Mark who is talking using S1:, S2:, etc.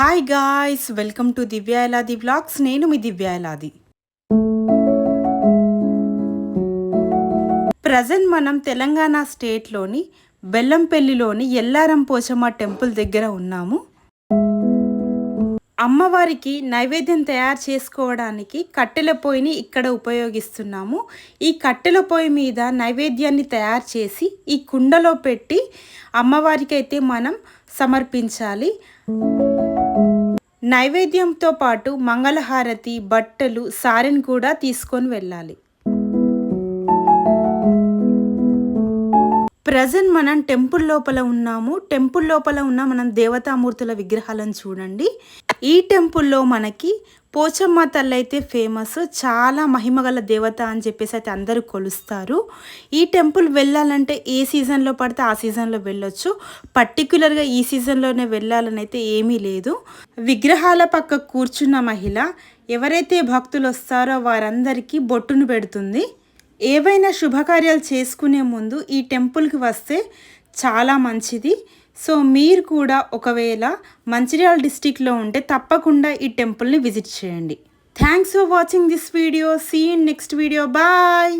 S1: Hi guys, welcome to Divya Eladi vlogs. నేను మీ Divya Eladi. Present మనం తెలంగాణ స్టేట్లోని బెల్లంపల్లిలోని ఎల్లారం పోచమ్మ టెంపుల్ దగ్గర ఉన్నాము. అమ్మవారికి నైవేద్యం తయారు చేసుకోవడానికి కట్టెల పొయ్యిని ఇక్కడ ఉపయోగిస్తున్నాము. ఈ కట్టెల పొయ్యి మీద నైవేద్యాన్ని తయారు చేసి ఈ కుండలో పెట్టి అమ్మవారికి అయితే మనం సమర్పించాలి. నైవేద్యంతో పాటు మంగళహారతి, బట్టలు, సారెను కూడా తీసుకొని వెళ్ళాలి. ప్రజెంట్ మనం టెంపుల్ లోపల ఉన్నాము. టెంపుల్ లోపల ఉన్న మనం దేవతామూర్తుల విగ్రహాలను చూడండి. ఈ టెంపుల్లో మనకి పోచమ్మ తల్లి అయితే ఫేమస్, చాలా మహిమగల దేవత అని చెప్పేసి అయితే అందరూ కొలుస్తారు. ఈ టెంపుల్ వెళ్ళాలంటే ఏ సీజన్లో పడితే ఆ సీజన్లో వెళ్ళొచ్చు. పర్టిక్యులర్గా ఈ సీజన్లోనే వెళ్ళాలని అయితే ఏమీ లేదు. విగ్రహాల పక్క కూర్చున్న మహిళ ఎవరైతే భక్తులు వస్తారో వారందరికీ బొట్టును పెడుతుంది. ఏవైనా శుభకార్యాలు చేసుకునే ముందు ఈ టెంపుల్కి వస్తే చాలా మంచిది. సో మీరు కూడా ఒకవేళ మంచిర్యాల డిస్టిక్లో ఉంటే తప్పకుండా ఈ టెంపుల్ని విజిట్ చేయండి. Thanks for watching this video. See you in next video. Bye.